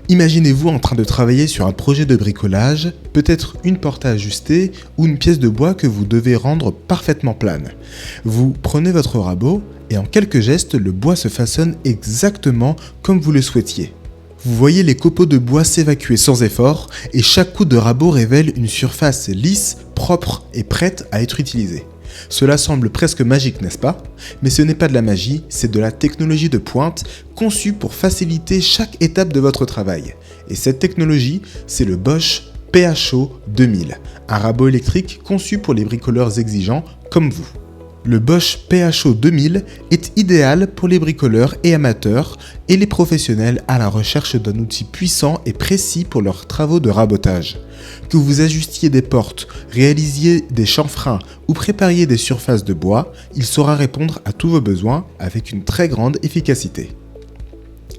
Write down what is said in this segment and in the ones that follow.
Imaginez-vous en train de travailler sur un projet de bricolage, peut-être une porte à ajuster ou une pièce de bois que vous devez rendre parfaitement plane. Vous prenez votre rabot et en quelques gestes, le bois se façonne exactement comme vous le souhaitiez. Vous voyez les copeaux de bois s'évacuer sans effort et chaque coup de rabot révèle une surface lisse, propre et prête à être utilisée. Cela semble presque magique, n'est-ce pas? Mais ce n'est pas de la magie, c'est de la technologie de pointe conçue pour faciliter chaque étape de votre travail. Et cette technologie, c'est le Bosch PHO 2000, un rabot électrique conçu pour les bricoleurs exigeants comme vous. Le Bosch PHO 2000 est idéal pour les bricoleurs et amateurs et les professionnels à la recherche d'un outil puissant et précis pour leurs travaux de rabotage. Que vous ajustiez des portes, réalisiez des chanfreins ou prépariez des surfaces de bois, il saura répondre à tous vos besoins avec une très grande efficacité.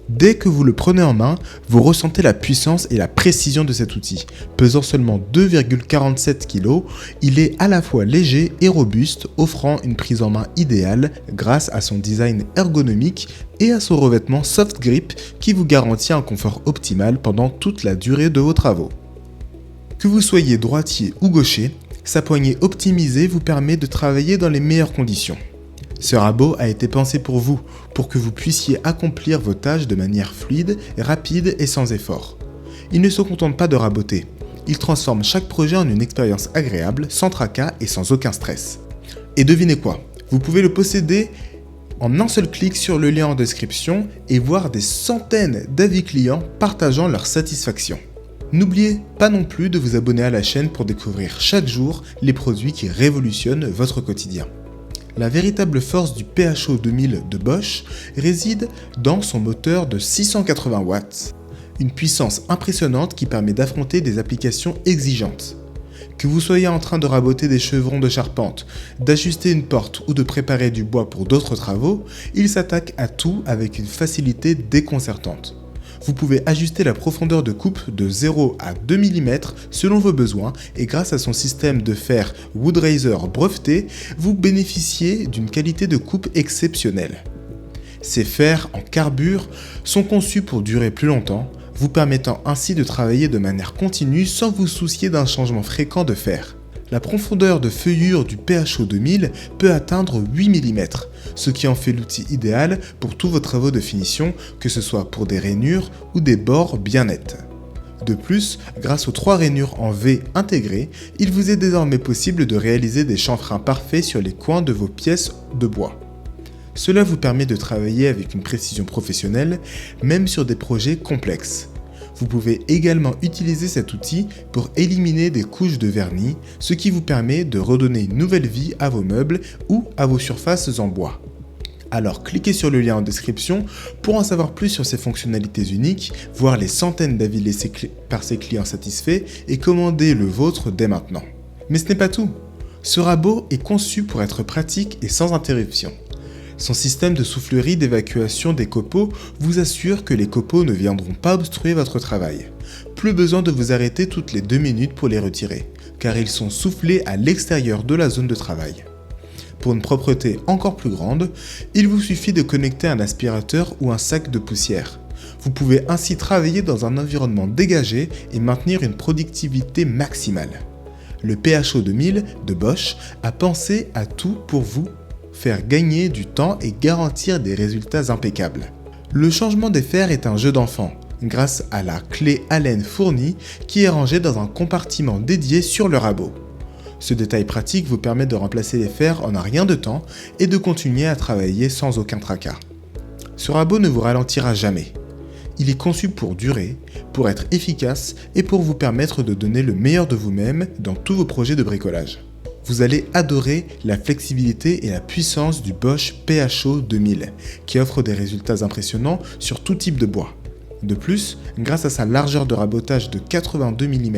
Dès que vous le prenez en main, vous ressentez la puissance et la précision de cet outil. Pesant seulement 2,47 kg, il est à la fois léger et robuste, offrant une prise en main idéale grâce à son design ergonomique et à son revêtement soft grip qui vous garantit un confort optimal pendant toute la durée de vos travaux. Que vous soyez droitier ou gaucher, sa poignée optimisée vous permet de travailler dans les meilleures conditions. Ce rabot a été pensé pour vous, pour que vous puissiez accomplir vos tâches de manière fluide, rapide et sans effort. Il ne se contente pas de raboter, il transforme chaque projet en une expérience agréable, sans tracas et sans aucun stress. Et devinez quoi? Vous pouvez le posséder en un seul clic sur le lien en description et voir des centaines d'avis clients partageant leur satisfaction. N'oubliez pas non plus de vous abonner à la chaîne pour découvrir chaque jour les produits qui révolutionnent votre quotidien. La véritable force du PHO 2000 de Bosch réside dans son moteur de 680 watts, une puissance impressionnante qui permet d'affronter des applications exigeantes. Que vous soyez en train de raboter des chevrons de charpente, d'ajuster une porte ou de préparer du bois pour d'autres travaux, il s'attaque à tout avec une facilité déconcertante. Vous pouvez ajuster la profondeur de coupe de 0 à 2 mm selon vos besoins et grâce à son système de fer Woodraiser breveté, vous bénéficiez d'une qualité de coupe exceptionnelle. Ces fers en carbure sont conçus pour durer plus longtemps, vous permettant ainsi de travailler de manière continue sans vous soucier d'un changement fréquent de fer. La profondeur de feuillure du PHO 2000 peut atteindre 8 mm, ce qui en fait l'outil idéal pour tous vos travaux de finition, que ce soit pour des rainures ou des bords bien nets. De plus, grâce aux 3 rainures en V intégrées, il vous est désormais possible de réaliser des chanfreins parfaits sur les coins de vos pièces de bois. Cela vous permet de travailler avec une précision professionnelle, même sur des projets complexes. Vous pouvez également utiliser cet outil pour éliminer des couches de vernis, ce qui vous permet de redonner une nouvelle vie à vos meubles ou à vos surfaces en bois. Alors cliquez sur le lien en description pour en savoir plus sur ces fonctionnalités uniques, voir les centaines d'avis laissés par ses clients satisfaits et commander le vôtre dès maintenant. Mais ce n'est pas tout. Ce rabot est conçu pour être pratique et sans interruption. Son système de soufflerie d'évacuation des copeaux vous assure que les copeaux ne viendront pas obstruer votre travail. Plus besoin de vous arrêter toutes les 2 minutes pour les retirer, car ils sont soufflés à l'extérieur de la zone de travail. Pour une propreté encore plus grande, il vous suffit de connecter un aspirateur ou un sac de poussière. Vous pouvez ainsi travailler dans un environnement dégagé et maintenir une productivité maximale. Le PHO 2000 de Bosch a pensé à tout pour vous faire gagner du temps et garantir des résultats impeccables. Le changement des fers est un jeu d'enfant, grâce à la clé Allen fournie qui est rangée dans un compartiment dédié sur le rabot. Ce détail pratique vous permet de remplacer les fers en un rien de temps et de continuer à travailler sans aucun tracas. Ce rabot ne vous ralentira jamais. Il est conçu pour durer, pour être efficace et pour vous permettre de donner le meilleur de vous-même dans tous vos projets de bricolage. Vous allez adorer la flexibilité et la puissance du Bosch PHO 2000, qui offre des résultats impressionnants sur tout type de bois. De plus, grâce à sa largeur de rabotage de 82 mm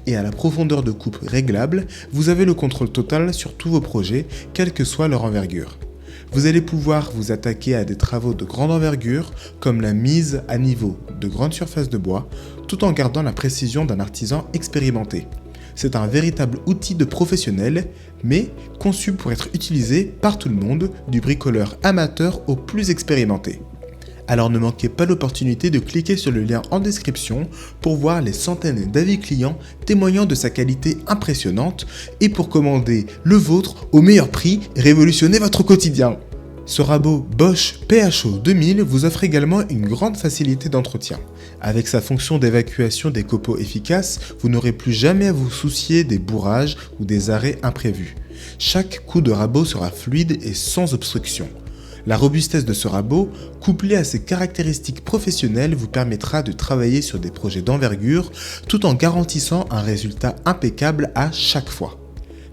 et à la profondeur de coupe réglable, vous avez le contrôle total sur tous vos projets, quelle que soit leur envergure. Vous allez pouvoir vous attaquer à des travaux de grande envergure, comme la mise à niveau de grandes surfaces de bois, tout en gardant la précision d'un artisan expérimenté. C'est un véritable outil de professionnel, mais conçu pour être utilisé par tout le monde, du bricoleur amateur au plus expérimenté. Alors ne manquez pas l'opportunité de cliquer sur le lien en description pour voir les centaines d'avis clients témoignant de sa qualité impressionnante et pour commander le vôtre au meilleur prix et révolutionner votre quotidien. Ce rabot Bosch PHO 2000 vous offre également une grande facilité d'entretien. Avec sa fonction d'évacuation des copeaux efficace, vous n'aurez plus jamais à vous soucier des bourrages ou des arrêts imprévus. Chaque coup de rabot sera fluide et sans obstruction. La robustesse de ce rabot, couplée à ses caractéristiques professionnelles, vous permettra de travailler sur des projets d'envergure tout en garantissant un résultat impeccable à chaque fois.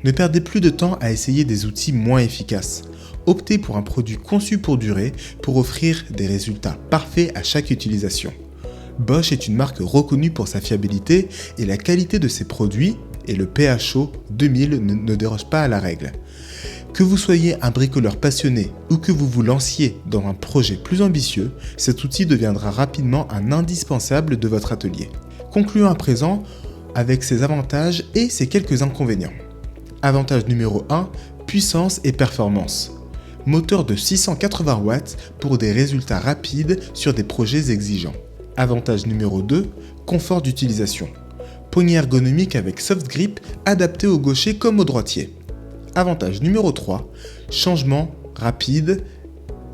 Ne perdez plus de temps à essayer des outils moins efficaces. Optez pour un produit conçu pour durer pour offrir des résultats parfaits à chaque utilisation. Bosch est une marque reconnue pour sa fiabilité et la qualité de ses produits et le PHO 2000 ne déroge pas à la règle. Que vous soyez un bricoleur passionné ou que vous vous lanciez dans un projet plus ambitieux, cet outil deviendra rapidement un indispensable de votre atelier. Concluons à présent avec ses avantages et ses quelques inconvénients. Avantage numéro 1, puissance et performance. Moteur de 680 watts pour des résultats rapides sur des projets exigeants. Avantage numéro 2, confort d'utilisation. Poignée ergonomique avec soft grip adapté au gaucher comme au droitier. Avantage numéro 3, changement rapide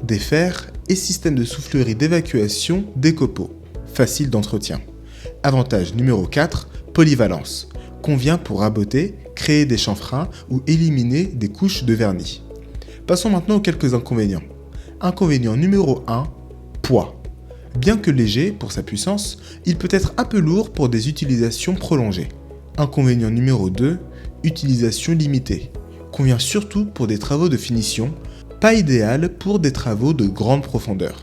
des fers et système de soufflerie d'évacuation des copeaux. Facile d'entretien. Avantage numéro 4, polyvalence. Convient pour raboter, créer des chanfreins ou éliminer des couches de vernis. Passons maintenant aux quelques inconvénients. Inconvénient numéro 1, poids. Bien que léger pour sa puissance, il peut être un peu lourd pour des utilisations prolongées. Inconvénient numéro 2, utilisation limitée. Convient surtout pour des travaux de finition, pas idéal pour des travaux de grande profondeur.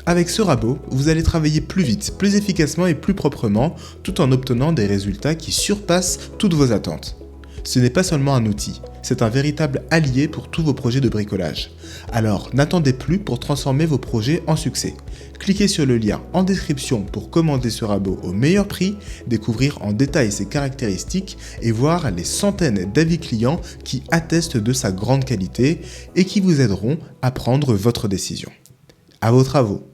Avec ce rabot, vous allez travailler plus vite, plus efficacement et plus proprement, tout en obtenant des résultats qui surpassent toutes vos attentes. Ce n'est pas seulement un outil, c'est un véritable allié pour tous vos projets de bricolage. Alors n'attendez plus pour transformer vos projets en succès. Cliquez sur le lien en description pour commander ce rabot au meilleur prix, découvrir en détail ses caractéristiques et voir les centaines d'avis clients qui attestent de sa grande qualité et qui vous aideront à prendre votre décision. À vos travaux!